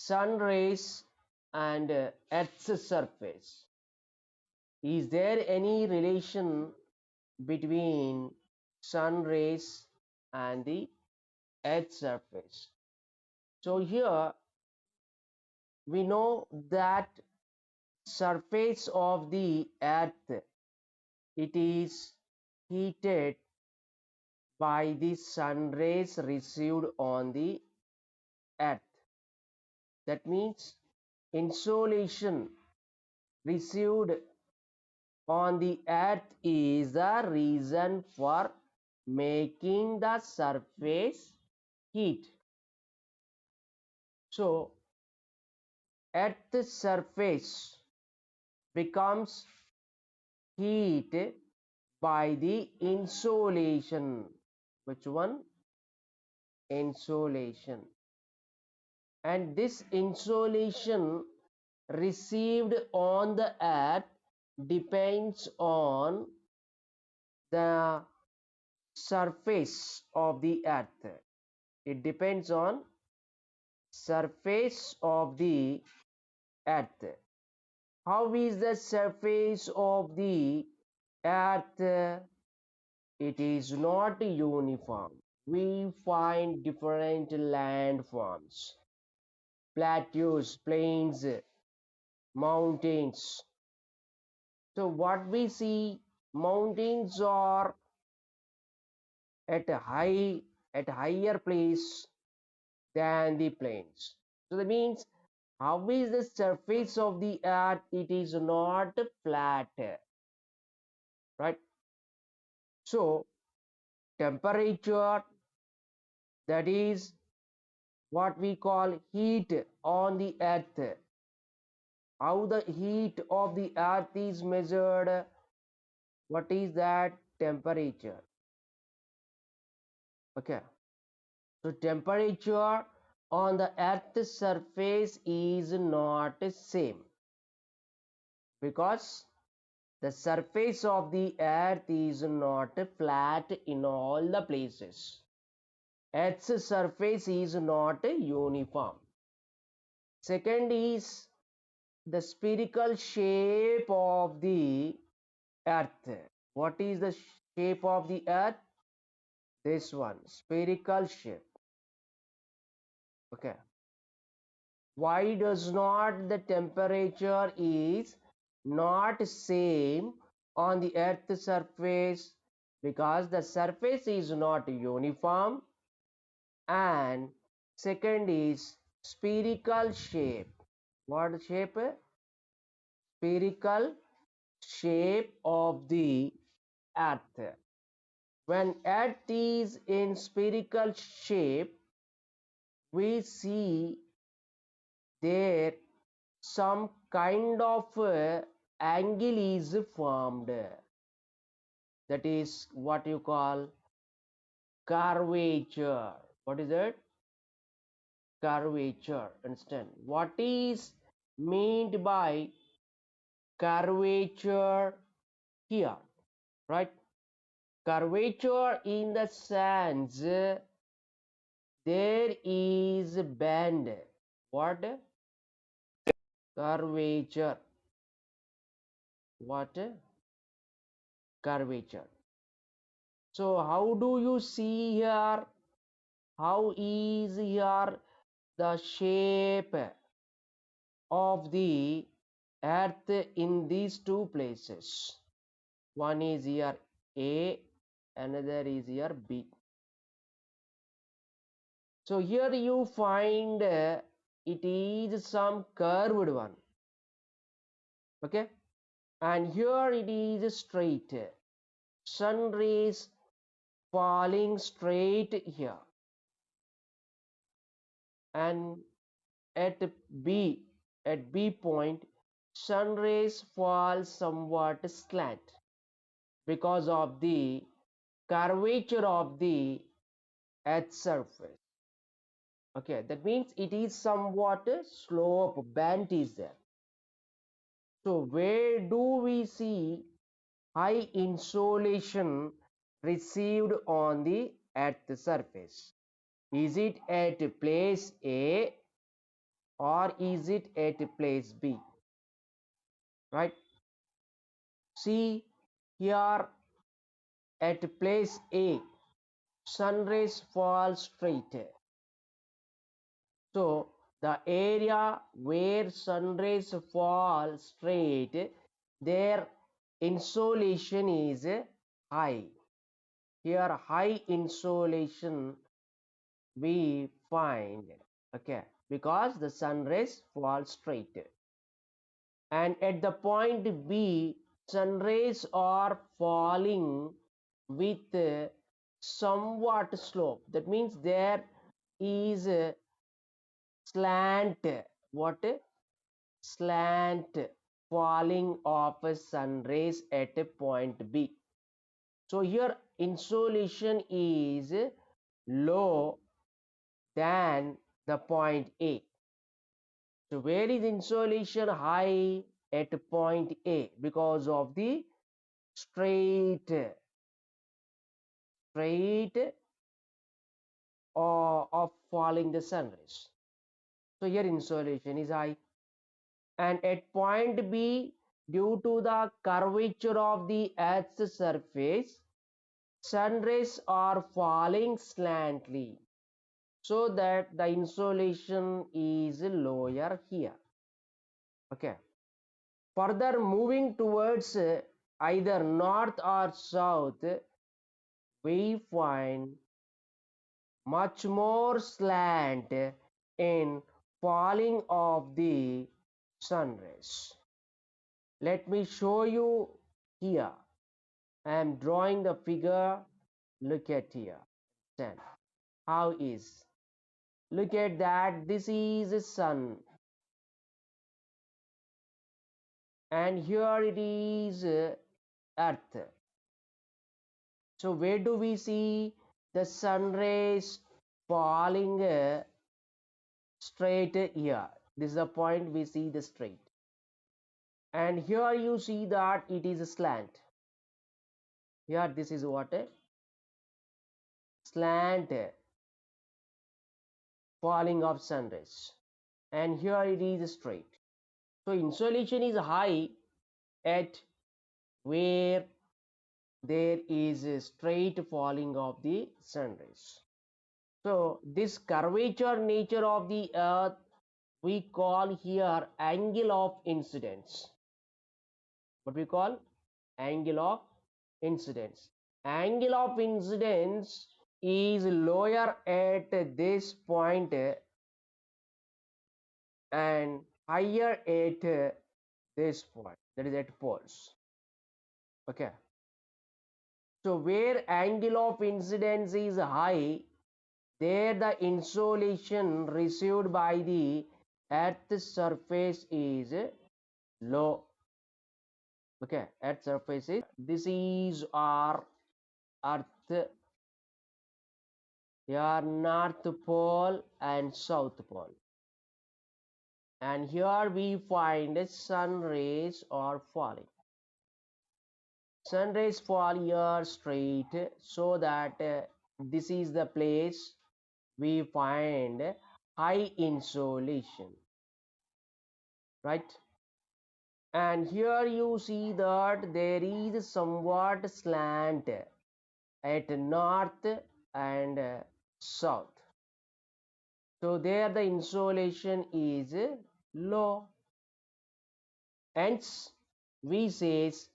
sun rays and Earth's surface. Is there any relation between sun rays and the Earth's surface? So here we know that surface of the Earth, it is heated by the sun rays received on the Earth. That means insolation received on the Earth is the reason for making the surface heat. So Earth's surface becomes heat by the insolation. Which one? Insolation. And this insolation received on the Earth depends on the surface of the Earth. It depends on surface of the Earth. How is the surface of the Earth? It is not uniform. We find different landforms, plateaus, plains, mountains. So what we see, mountains are at a higher place than the plains. So that means how is the surface of the Earth? It is not flat, right? So temperature, that is what we call heat on the Earth. How the heat of the Earth is measured? What is that? Temperature. Okay. So temperature on the Earth's surface is not same, because the surface of the Earth is not flat in all the places. Earth's surface is not uniform. Second is the spherical shape of the Earth. What is the shape of the Earth? This one, spherical shape. Okay. Why does not the temperature is not same on the Earth's surface? Because the surface is not uniform, and second is spherical shape. What shape? Spherical shape of the Earth. When Earth is in spherical shape, we see there some kind of angle is formed. That is what you call curvature. What is it? Curvature. Understand? What is meant by curvature here? Right? Curvature in the sense there is bend. What? Curvature. What? Curvature. So how do you see here? How is here the shape of the Earth in these two places? One is here A, another is here B. So here you find it is some curved one. Okay, and here it is straight. Sun rays falling straight here, and at B, at B point, sun rays fall somewhat slant because of the curvature of the Earth's surface. Okay, that means it is somewhat slope, bent is there. So where do we see high insolation received on the Earth's surface? Is it at place A or or is it at place B? Right? See here at place A, sun rays fall straight. So the area where sun rays fall straight, their insolation is high. Here high insolation we find, okay, because the sun rays fall straight. And at the point B, sun rays are falling with somewhat slope. That means there is a slant. What? Slant falling of a sun rays at a point B. So here insolation is low than the point A. So where is insolation high? At point A, because of the straight of falling the sun rays. So here insolation is high. And at point B, due to the curvature of the Earth's surface, sun rays are falling slantly, so that the insolation is lower here. Okay. Further moving towards either north or south, we find much more slant in falling of the sun rays. Let me show you here. I am drawing the figure. Look at here. Then how is? Look at that. This is the sun. And here it is earth. So where do we see the sun rays falling straight here? This is the point we see the straight. And here you see that it is a slant. Here this is what? Slant falling of sun rays. And here it is straight. So insolation is high at where there is a straight falling of the sun rays. So this curvature nature of the earth we call here angle of incidence. What we call angle of incidence. Angle of incidence is lower at this point and higher at this point, that is at poles. Okay. So where angle of incidence is high, there the insolation received by the earth's surface is low. Okay, earth surface is, this is our earth, here north pole and south pole, and here we find sun rays are falling. Sun rays fall here straight, so that this is the place we find high insolation, right? And here you see that there is somewhat slant at north and south. So there the insolation is low. Hence we says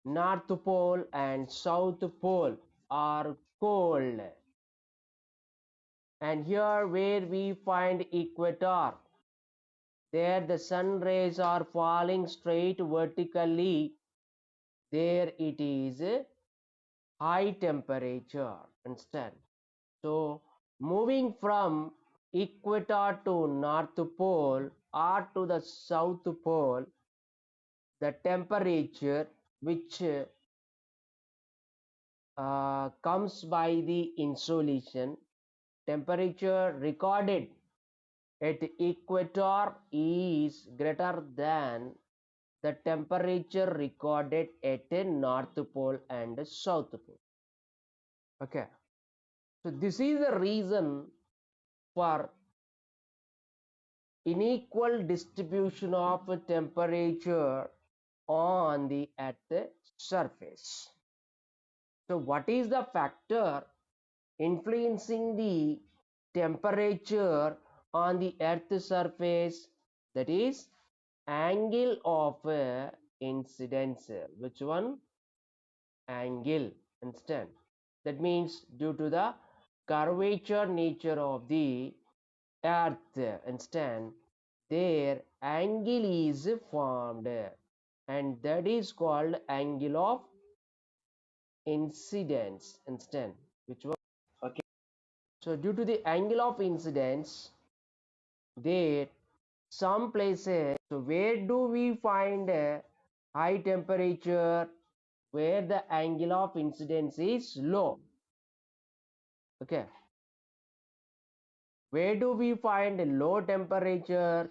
north pole and south pole are cold. And here where we find equator, there the sun rays are falling straight vertically, there it is high temperature. Understand? So moving from equator to north pole or to the south pole, the temperature which comes by the insolation, temperature recorded at equator is greater than the temperature recorded at a north pole and a south pole. Okay, so this is the reason for unequal distribution of temperature on the Earth surface. So what is the factor influencing the temperature on the Earth surface? That is angle of incidence. Which one? Angle. Understand? That means due to the curvature nature of the Earth, understand, their angle is formed, and that is called angle of incidence. Understand? Which one? Okay. So due to the angle of incidence, there some places. So where do we find a high temperature? Where the angle of incidence is low. Okay. Where do we find a low temperature?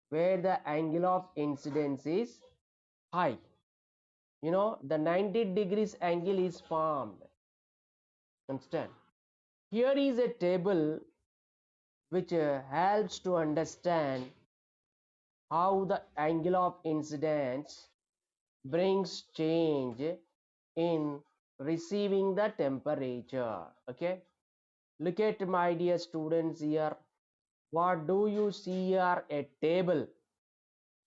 Where the angle of incidence is high. The 90 degrees angle is formed. Understand? Here is a table which helps to understand how the angle of incidence brings change in receiving the temperature. Okay, look at my dear students here. What do you see here? A table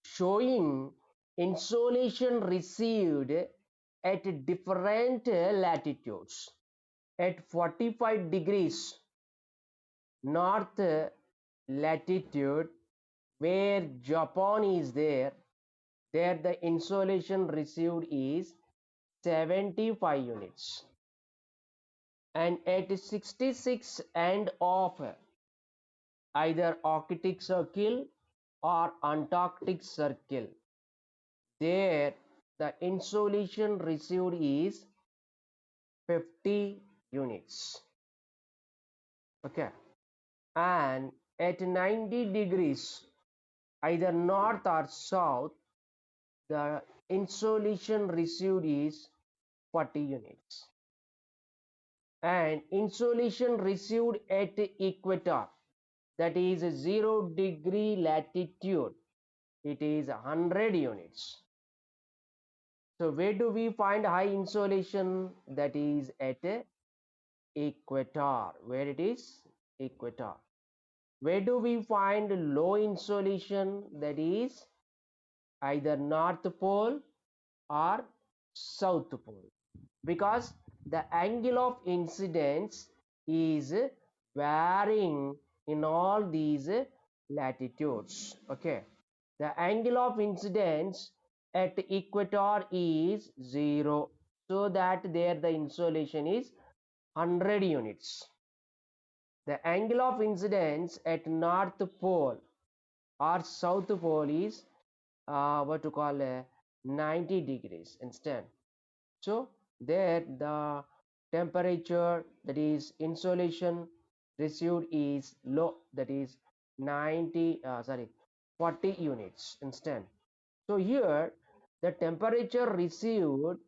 showing insolation received at different latitudes. At 45 degrees north latitude, where Japan is there, the insolation received is 75 units. And at 66 and off, either Arctic Circle or Antarctic Circle, there the insolation received is 50 units. Okay. And at 90 degrees, either north or south, the insolation received is 40 units. And insolation received at equator, that is 0 degree latitude, it is 100 units. So where do we find high insolation? That is at equator. Where it is? Equator. Where do we find low insolation? That is either North Pole or South Pole, because the angle of incidence is varying in all these latitudes. Okay, the angle of incidence at equator is 0, so that there the insolation is 100 units. The angle of incidence at North Pole or South Pole is what to call 90 degrees instead. So there the temperature, that is insolation received, is low, that is 40 units instead. So here the temperature received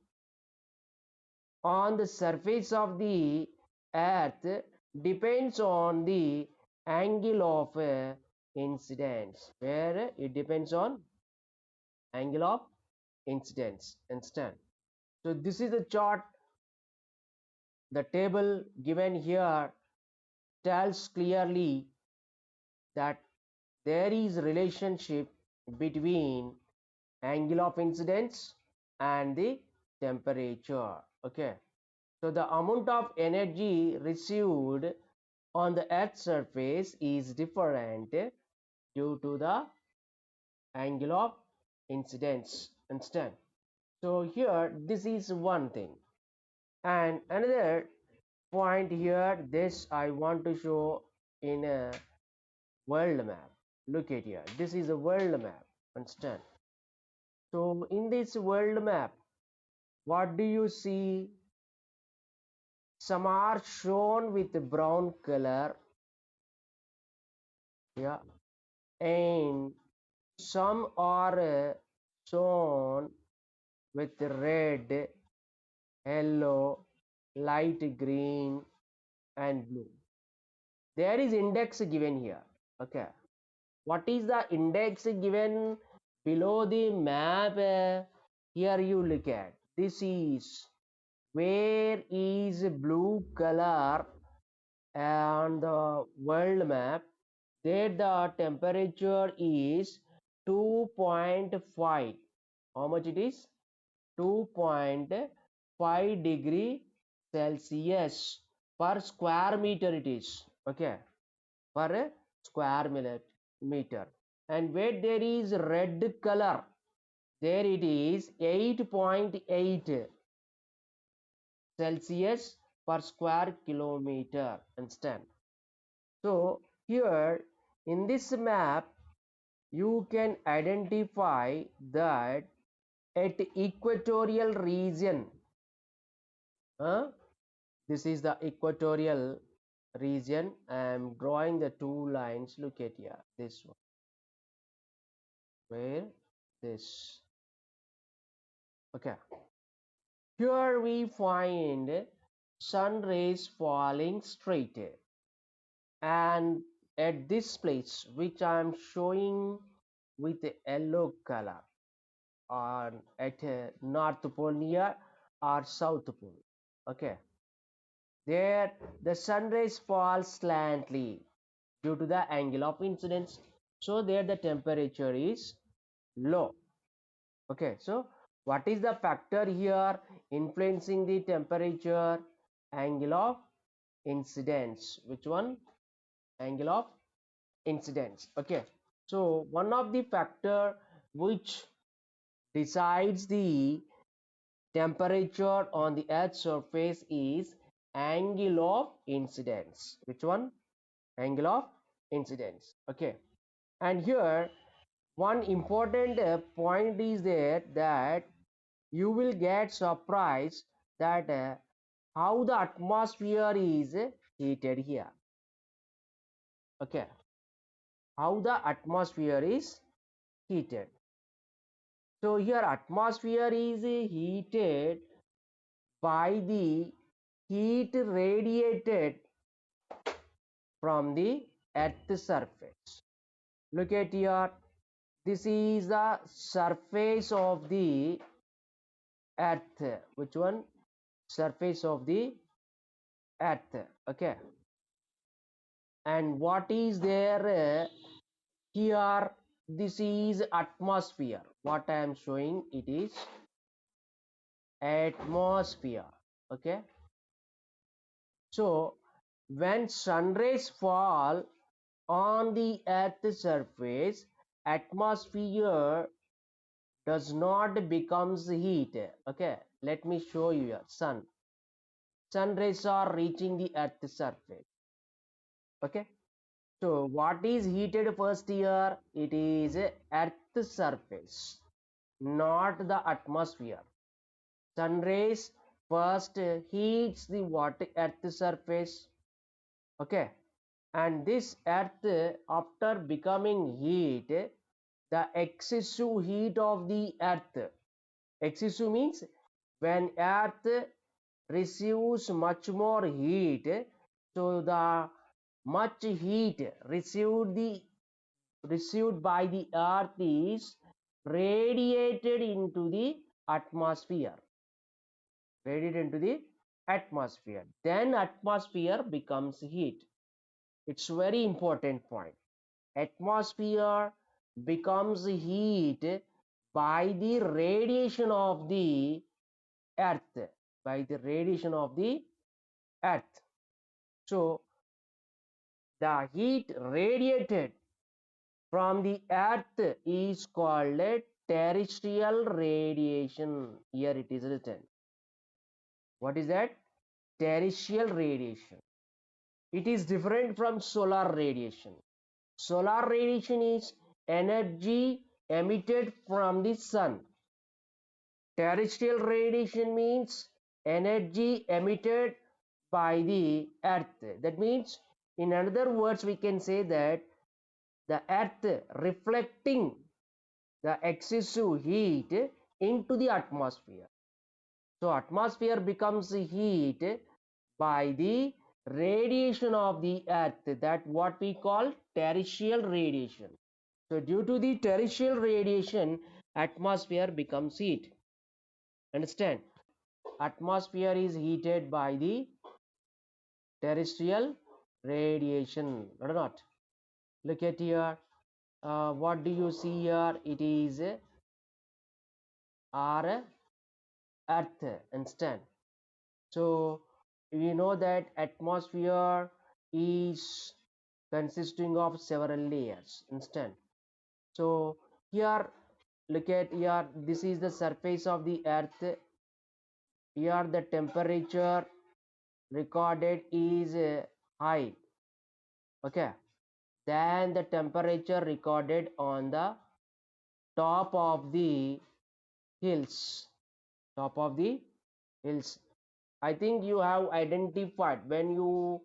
on the surface of the earth depends on the angle of incidence, where it depends on angle of incidence instead. So this is the chart. The table given here tells clearly that there is relationship between angle of incidence and the temperature. Okay, so the amount of energy received on the earth's surface is different due to the angle of incidence. Understand? So here this is one thing, and another point here, this I want to show in a world map. Look at here, this is a world map. Understand? So in this world map, what do you see? Some are shown with brown color, yeah, and some are shown with red, yellow, light green and blue. There is index given here. Okay, What is the index given below the map? Here you look at. This is where is blue color on the world map. There the temperature is 2.5. How much it is? 2.5 degree Celsius per square meter it is. Okay, per square meter. And where there is red color, there it is 8.8 Celsius per square kilometer. Understand? So here in this map you can identify that at equatorial region, this is the equatorial region. I am drawing the two lines. Look at here, this one, where this. Okay, here we find sun rays falling straight, and at this place which I am showing with a yellow color, on at north pole near or south pole. Okay, there the sun rays fall slantly due to the angle of incidence, so there the temperature is low. Okay, so what is the factor here influencing the temperature? Angle of incidence. Which one? Angle of incidence. Okay, so one of the factor which decides the temperature on the earth's surface is angle of incidence. Which one? Angle of incidence. Okay, and here one important point is there, that you will get surprised that how the atmosphere is heated here. Okay, how the atmosphere is heated. So here atmosphere is heated by the heat radiated from the earth's surface. Look at here, this is the surface of the earth. Which one? Surface of the earth. Okay, and what is there here? This is atmosphere. What I am showing, it is atmosphere. Okay, so when sun rays fall on the earth's surface, atmosphere does not becomes heat. Okay, let me show you here. Sun rays are reaching the earth's surface. Okay, so what is heated first here? It is earth's surface, not the atmosphere. Sun rays first heats the water earth's surface. Okay, and this earth, after becoming heat, the excessive heat of the earth, excessive means when earth receives much more heat, so the much heat received by the earth is radiated into the atmosphere, then atmosphere becomes heat. It's very important point. Atmosphere becomes heat by the radiation of the earth, so the heat radiated from the earth is called a terrestrial radiation. Here it is written. What is that? Terrestrial radiation. It is different from solar radiation. Solar radiation is energy emitted from the sun. Terrestrial radiation means energy emitted by the earth. That means, in other words, we can say that the earth reflecting the excessive heat into the atmosphere. So atmosphere becomes heat by the radiation of the earth, that what we call terrestrial radiation. So due to the terrestrial radiation, atmosphere becomes heat. Understand? Atmosphere is heated by the terrestrial radiation or not. Look at here. What do you see here? It is our earth. Understand? So we know that atmosphere is consisting of several layers. Understand? So here, look at here, this is the surface of the earth. Here the temperature recorded is high. Okay, then the temperature recorded on the top of the hills. Top of the hills. I think you have identified when you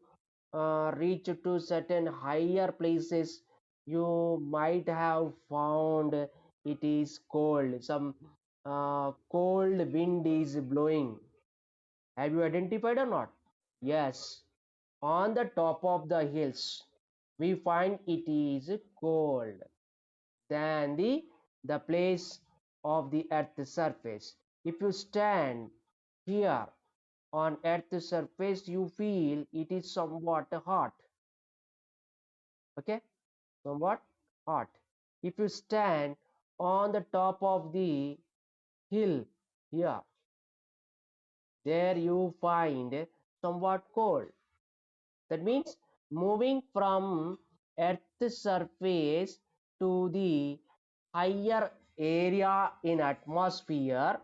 reach to certain higher places, you might have found it is cold. Some cold wind is blowing. Have you identified or not? Yes. On the top of the hills, we find it is cold than the place of the earth's surface. If you stand here on earth's surface, you feel it is somewhat hot. Okay, somewhat hot. If you stand on the top of the hill here, there you find somewhat cold. That means moving from earth's surface to the higher area in atmosphere,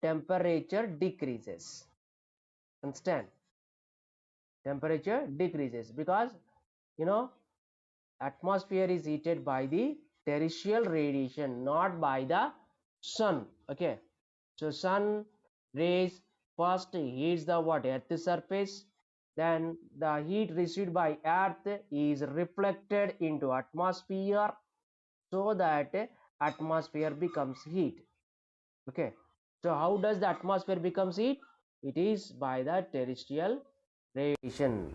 temperature decreases. Understand? Temperature decreases because you know atmosphere is heated by the terrestrial radiation, not by the sun. Okay, so sun rays first heats the what earth's surface, then the heat received by earth is reflected into atmosphere, so that atmosphere becomes heat. Okay, so how does the atmosphere becomes heat? It is by the terrestrial radiation.